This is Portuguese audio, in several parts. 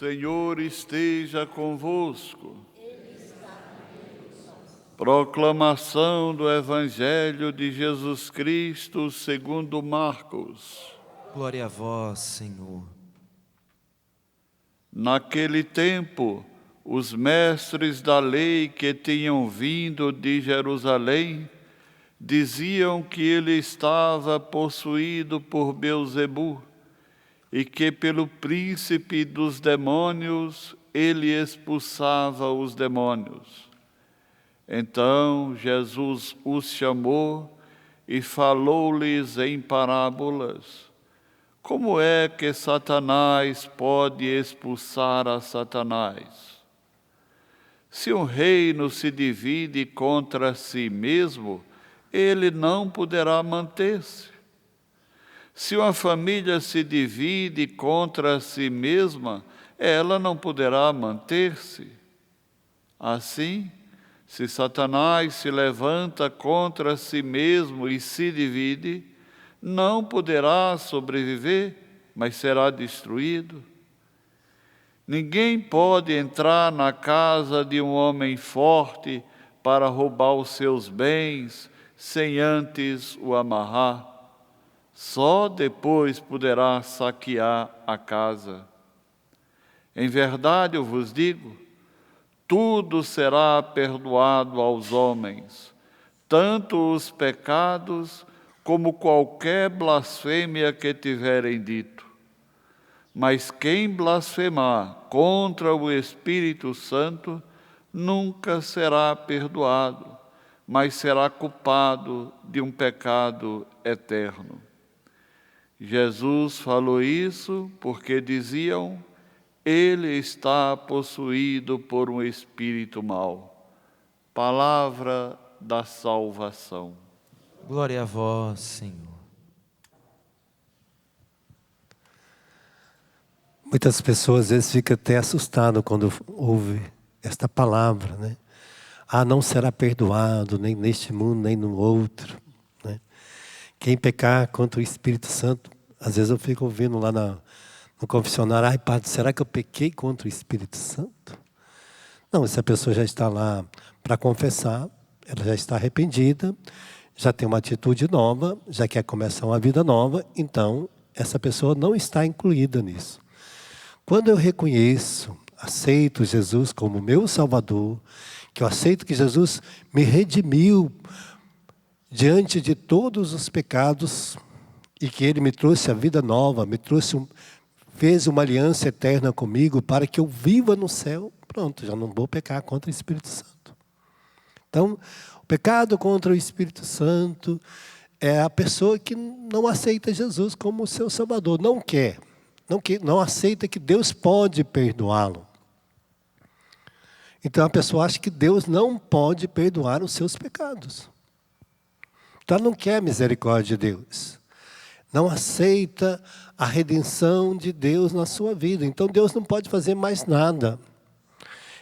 Senhor esteja convosco. Proclamação do Evangelho de Jesus Cristo segundo Marcos. Glória a vós, Senhor. Naquele tempo, os mestres da lei que tinham vindo de Jerusalém diziam que ele estava possuído por Beelzebu e que pelo príncipe dos demônios ele expulsava os demônios. Então Jesus os chamou e falou-lhes em parábolas. Como é que Satanás pode expulsar a Satanás? Se um reino se divide contra si mesmo, ele não poderá manter-se. Se uma família se divide contra si mesma, ela não poderá manter-se. Assim, se Satanás se levanta contra si mesmo e se divide, não poderá sobreviver, mas será destruído. Ninguém pode entrar na casa de um homem forte para roubar os seus bens, sem antes o amarrar. Só depois poderá saquear a casa. Em verdade eu vos digo, tudo será perdoado aos homens, tanto os pecados como qualquer blasfêmia que tiverem dito. Mas quem blasfemar contra o Espírito Santo nunca será perdoado, mas será culpado de um pecado eterno. Jesus falou isso porque diziam: ele está possuído por um espírito mau. Palavra da salvação. Glória a vós, Senhor. Muitas pessoas às vezes ficam até assustadas quando ouvem esta palavra, né? Não será perdoado, nem neste mundo, nem no outro, né? Quem pecar contra o Espírito Santo, às vezes eu fico ouvindo lá no confessionário: padre, será que eu pequei contra o Espírito Santo? Não, se a pessoa já está lá para confessar, ela já está arrependida, já tem uma atitude nova, já quer começar uma vida nova, então essa pessoa não está incluída nisso. Quando eu reconheço, aceito Jesus como meu Salvador, que eu aceito que Jesus me redimiu diante de todos os pecados e que Ele me trouxe a vida nova, fez uma aliança eterna comigo para que eu viva no céu, pronto, já não vou pecar contra o Espírito Santo. Então, o pecado contra o Espírito Santo é a pessoa que não aceita Jesus como seu Salvador, não aceita que Deus pode perdoá-lo. Então a pessoa acha que Deus não pode perdoar os seus pecados. Então ela não quer a misericórdia de Deus. Não aceita a redenção de Deus na sua vida. Então Deus não pode fazer mais nada.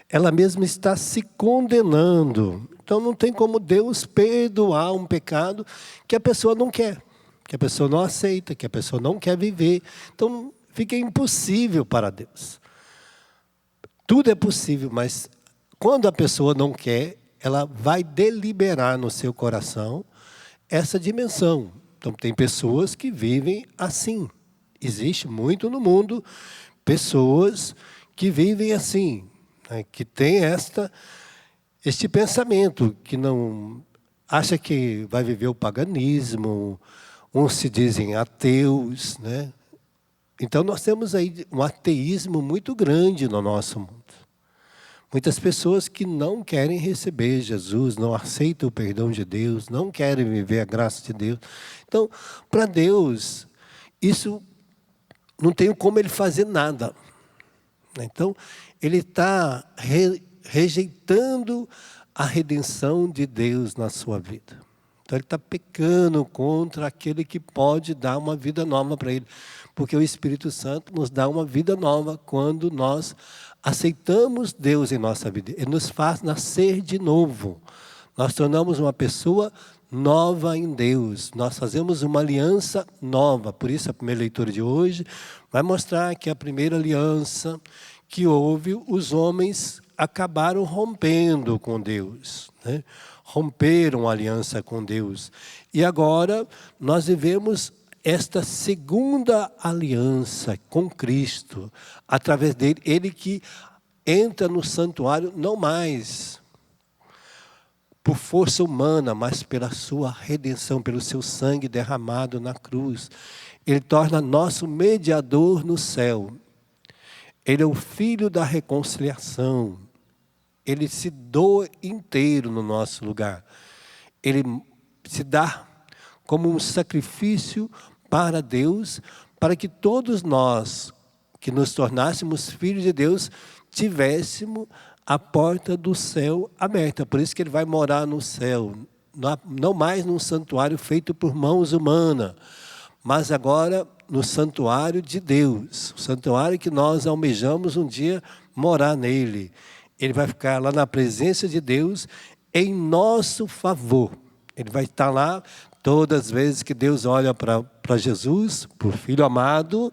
Ela mesma está se condenando. Então não tem como Deus perdoar um pecado que a pessoa não quer, que a pessoa não aceita, que a pessoa não quer viver. Então fica impossível para Deus. Tudo é possível, mas quando a pessoa não quer, ela vai deliberar no seu coração essa dimensão. Então tem pessoas que vivem assim. Existe muito no mundo pessoas que vivem assim, né? Que tem este pensamento, que não acha que vai viver o paganismo, uns se dizem ateus, né? Então nós temos aí um ateísmo muito grande no nosso mundo. Muitas pessoas que não querem receber Jesus, não aceitam o perdão de Deus, não querem viver a graça de Deus. Então, para Deus, isso não tem como Ele fazer nada. Então, Ele está rejeitando a redenção de Deus na sua vida. Então, Ele está pecando contra aquele que pode dar uma vida nova para Ele. Porque o Espírito Santo nos dá uma vida nova quando nós aceitamos Deus em nossa vida. Ele nos faz nascer de novo. Nós tornamos uma pessoa nova em Deus. Nós fazemos uma aliança nova. Por isso a primeira leitura de hoje vai mostrar que a primeira aliança que houve, os homens acabaram rompendo com Deus, né? Romperam a aliança com Deus. E agora nós vivemos esta segunda aliança com Cristo, através dele, ele que entra no santuário não mais por força humana, mas pela sua redenção, pelo seu sangue derramado na cruz. Ele torna nosso mediador no céu. Ele é o Filho da reconciliação. Ele se doa inteiro no nosso lugar. Ele se dá como um sacrifício para Deus, para que todos nós, que nos tornássemos filhos de Deus, tivéssemos a porta do céu aberta. Por isso que ele vai morar no céu, não mais num santuário feito por mãos humanas, mas agora no santuário de Deus, o santuário que nós almejamos um dia morar nele. Ele vai ficar lá na presença de Deus em nosso favor. Ele vai estar lá todas as vezes que Deus olha para Jesus, para o Filho amado,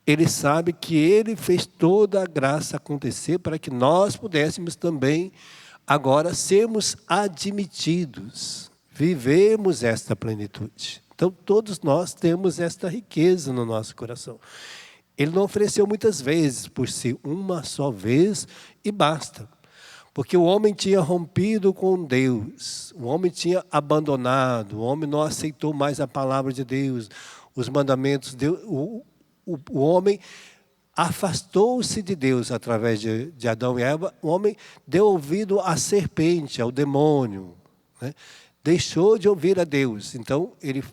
ele sabe que ele fez toda a graça acontecer para que nós pudéssemos também agora sermos admitidos, vivemos esta plenitude. Então todos nós temos esta riqueza no nosso coração. Ele não ofereceu muitas vezes, por si uma só vez e basta. Porque o homem tinha rompido com Deus, o homem tinha abandonado, o homem não aceitou mais a palavra de Deus, os mandamentos de Deus. O homem afastou-se de Deus através de Adão e Eva. O homem deu ouvido à serpente, ao demônio, né? Deixou de ouvir a Deus. Então ele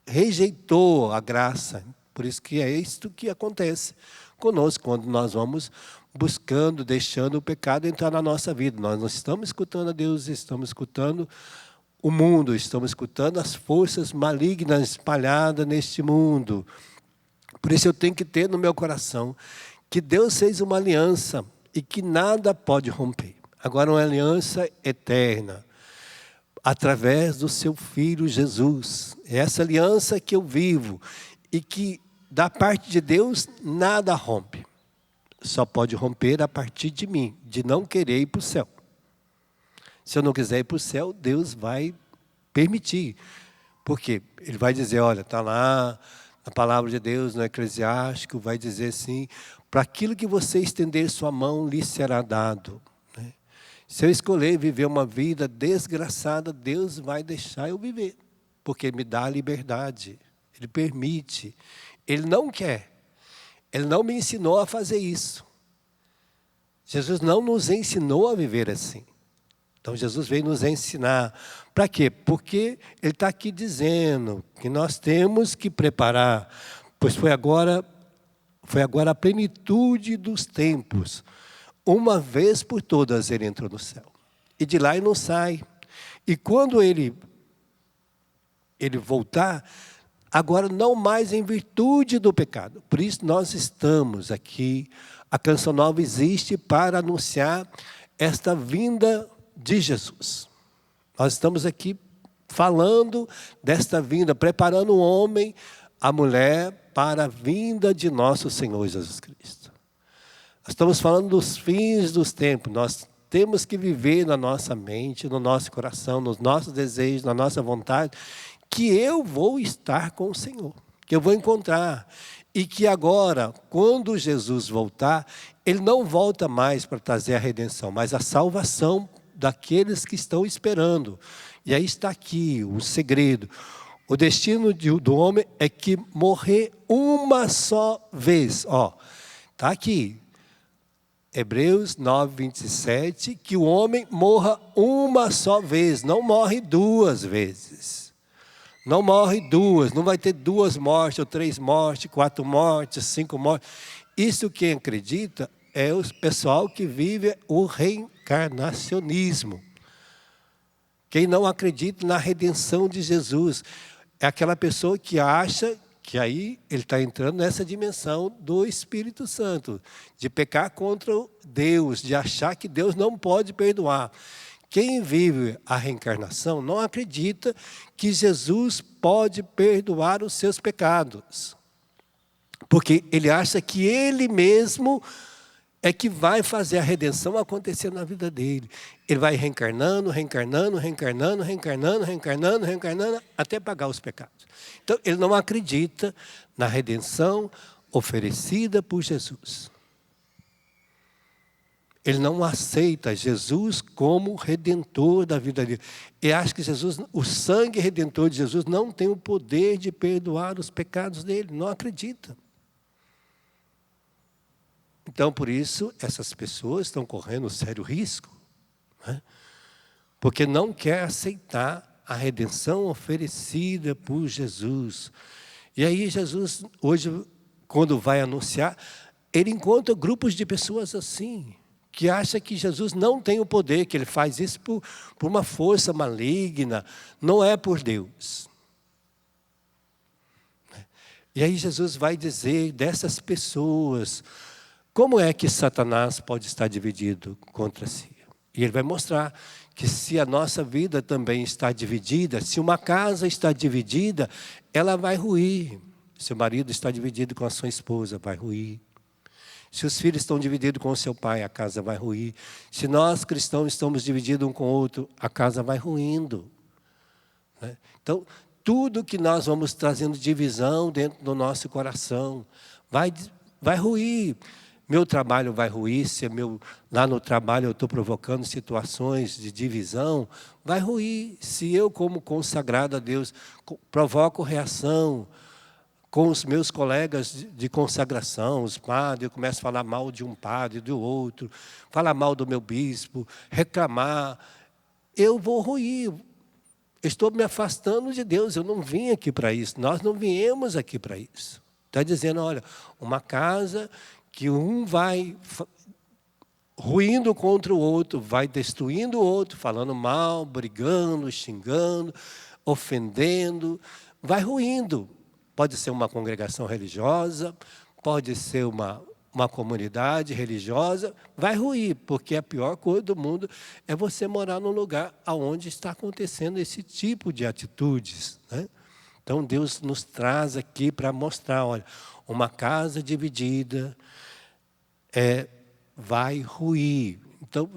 rejeitou a graça. Por isso que é isto que acontece conosco, quando nós vamos buscando, deixando o pecado entrar na nossa vida. Nós não estamos escutando a Deus, estamos escutando o mundo, estamos escutando as forças malignas espalhadas neste mundo. Por isso eu tenho que ter no meu coração que Deus fez uma aliança e que nada pode romper. Agora uma aliança eterna, através do seu Filho Jesus. É essa aliança que eu vivo e que da parte de Deus nada rompe. Só pode romper a partir de mim, de não querer ir para o céu. Se eu não quiser ir para o céu, Deus vai permitir. Por quê? Ele vai dizer, olha, está lá na palavra de Deus, no Eclesiástico, vai dizer assim, para aquilo que você estender sua mão, lhe será dado. Né? Se eu escolher viver uma vida desgraçada, Deus vai deixar eu viver, porque Ele me dá a liberdade, Ele permite. Ele não quer. Ele não me ensinou a fazer isso. Jesus não nos ensinou a viver assim. Então Jesus veio nos ensinar. Para quê? Porque Ele está aqui dizendo que nós temos que preparar, pois foi agora a plenitude dos tempos. Uma vez por todas Ele entrou no céu. E de lá Ele não sai. E quando Ele voltar, agora não mais em virtude do pecado. Por isso nós estamos aqui. A Canção Nova existe para anunciar esta vinda de Jesus. Nós estamos aqui falando desta vinda, preparando o homem, a mulher, para a vinda de nosso Senhor Jesus Cristo. Nós estamos falando dos fins dos tempos. Nós temos que viver na nossa mente, no nosso coração, nos nossos desejos, na nossa vontade, que eu vou estar com o Senhor, que eu vou encontrar. E que agora, quando Jesus voltar, Ele não volta mais para trazer a redenção, mas a salvação daqueles que estão esperando. E aí está aqui o segredo. O destino do homem é que morrer uma só vez. Está aqui. Hebreus 9, 27, que o homem morra uma só vez, não morre duas vezes. Não morre duas, não vai ter 2 mortes, ou 3 mortes, 4 mortes, 5 mortes. Isso quem acredita é o pessoal que vive o reencarnacionismo. Quem não acredita na redenção de Jesus é aquela pessoa que acha que aí ele está entrando nessa dimensão do Espírito Santo, de pecar contra Deus, de achar que Deus não pode perdoar. Quem vive a reencarnação não acredita que Jesus pode perdoar os seus pecados. Porque ele acha que ele mesmo é que vai fazer a redenção acontecer na vida dele. Ele vai reencarnando, até pagar os pecados. Então, ele não acredita na redenção oferecida por Jesus. Ele não aceita Jesus como redentor da vida dele. Ele acha que Jesus, o sangue redentor de Jesus não tem o poder de perdoar os pecados dele. Não acredita. Então, por isso, essas pessoas estão correndo sério risco, né? Porque não quer aceitar a redenção oferecida por Jesus. E aí Jesus, hoje, quando vai anunciar, ele encontra grupos de pessoas assim, que acham que Jesus não tem o poder, que ele faz isso por uma força maligna, não é por Deus. E aí Jesus vai dizer dessas pessoas, como é que Satanás pode estar dividido contra si? E ele vai mostrar que se a nossa vida também está dividida, se uma casa está dividida, ela vai ruir. Se o marido está dividido com a sua esposa, vai ruir. Se os filhos estão divididos com o seu pai, a casa vai ruir. Se nós cristãos estamos divididos um com o outro, a casa vai ruindo. Então, tudo que nós vamos trazendo divisão dentro do nosso coração, vai ruir. Meu trabalho vai ruir, se lá no trabalho eu estou provocando situações de divisão, vai ruir. Se eu, como consagrado a Deus, provoco reação com os meus colegas de consagração, os padres, eu começo a falar mal de um padre, do outro, falar mal do meu bispo, reclamar, eu vou ruir. Estou me afastando de Deus, eu não vim aqui para isso, nós não viemos aqui para isso. Está dizendo, olha, uma casa que um vai ruindo contra o outro, vai destruindo o outro, falando mal, brigando, xingando, ofendendo, vai ruindo. Pode ser uma congregação religiosa, pode ser uma comunidade religiosa, vai ruir, porque a pior coisa do mundo é você morar num lugar onde está acontecendo esse tipo de atitudes, né? Então Deus nos traz aqui para mostrar, olha, uma casa dividida vai ruir. Então,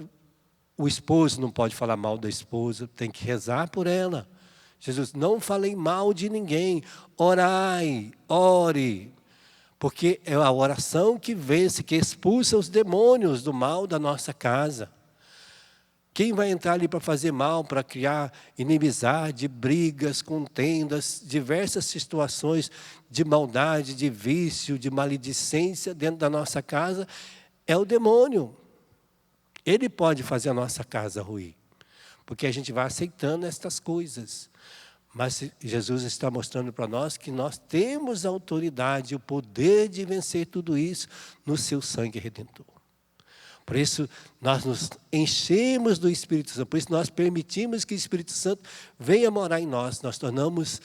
o esposo não pode falar mal da esposa, tem que rezar por ela. Jesus, não falei mal de ninguém, orai, ore, porque é a oração que vence, que expulsa os demônios do mal da nossa casa. Quem vai entrar ali para fazer mal, para criar inimizade, brigas, contendas, diversas situações de maldade, de vício, de maledicência dentro da nossa casa, é o demônio. Ele pode fazer a nossa casa ruir, porque a gente vai aceitando estas coisas. Mas Jesus está mostrando para nós que nós temos a autoridade, o poder de vencer tudo isso no seu sangue redentor. Por isso, nós nos enchemos do Espírito Santo, por isso nós permitimos que o Espírito Santo venha morar em nós, nós tornamos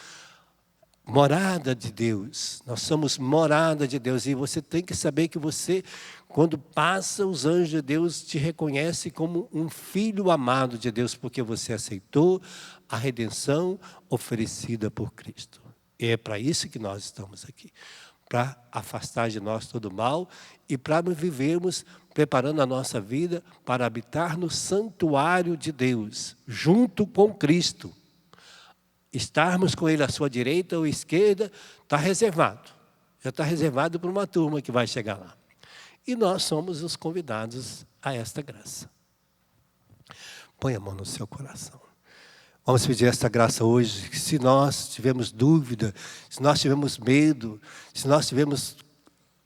morada de Deus, nós somos morada de Deus, e você tem que saber que você, quando passa, os anjos de Deus te reconhecem como um filho amado de Deus, porque você aceitou a redenção oferecida por Cristo. E é para isso que nós estamos aqui, para afastar de nós todo o mal e para vivermos preparando a nossa vida para habitar no santuário de Deus, junto com Cristo. Estarmos com Ele à sua direita ou esquerda, está reservado. Já está reservado para uma turma que vai chegar lá. E nós somos os convidados a esta graça. Põe a mão no seu coração. Vamos pedir esta graça hoje, que se nós tivermos dúvida, se nós tivermos medo, se nós tivermos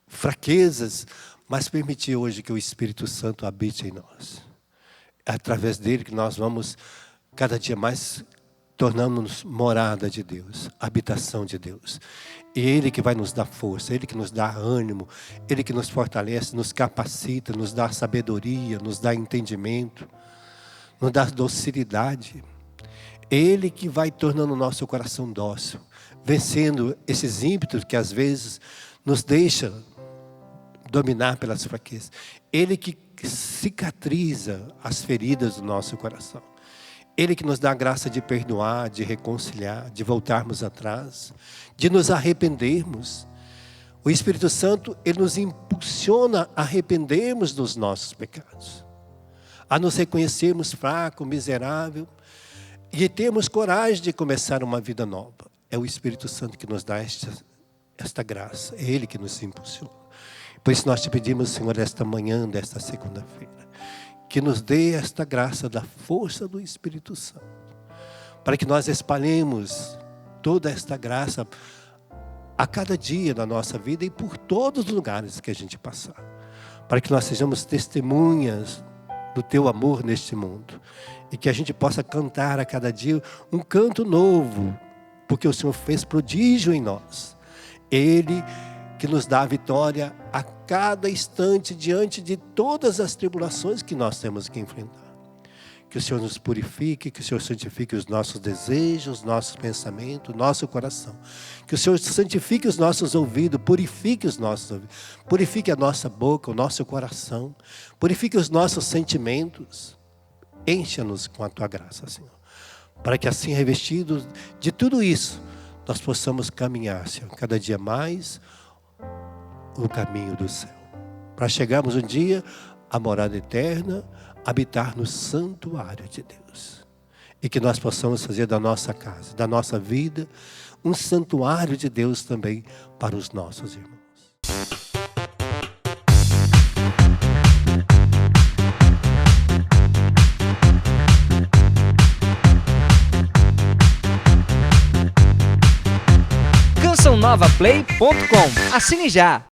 fraquezas, mas permitir hoje que o Espírito Santo habite em nós. É através dele que nós vamos cada dia mais tornando-nos morada de Deus, habitação de Deus. E Ele que vai nos dar força, Ele que nos dá ânimo, Ele que nos fortalece, nos capacita, nos dá sabedoria, nos dá entendimento, nos dá docilidade. Ele que vai tornando o nosso coração dócil, vencendo esses ímpetos que às vezes nos deixa dominar pelas fraquezas. Ele que cicatriza as feridas do nosso coração. Ele que nos dá a graça de perdoar, de reconciliar, de voltarmos atrás, de nos arrependermos. O Espírito Santo, ele nos impulsiona impulsiona a arrependermos dos nossos pecados, a nos reconhecermos fraco, miserável, e termos coragem de começar uma vida nova. É o Espírito Santo que nos dá esta graça, é Ele que nos impulsiona. Por isso nós te pedimos, Senhor, esta manhã, desta segunda-feira, que nos dê esta graça da força do Espírito Santo, para que nós espalhemos toda esta graça a cada dia da nossa vida e por todos os lugares que a gente passar, para que nós sejamos testemunhas do Teu amor neste mundo, e que a gente possa cantar a cada dia um canto novo, porque o Senhor fez prodígio em nós. Ele que nos dá a vitória a cada instante diante de todas as tribulações que nós temos que enfrentar. Que o Senhor nos purifique, que o Senhor santifique os nossos desejos, nossos pensamentos, nosso coração. Que o Senhor santifique os nossos ouvidos, purifique os nossos ouvidos, purifique a nossa boca, o nosso coração, purifique os nossos sentimentos. Encha-nos com a Tua graça, Senhor, para que assim, revestidos de tudo isso, nós possamos caminhar, Senhor, cada dia mais o caminho do céu, para chegarmos um dia à morada eterna, habitar no santuário de Deus, e que nós possamos fazer da nossa casa, da nossa vida, um santuário de Deus também para os nossos irmãos. CançãoNovaPlay.com. Assine já!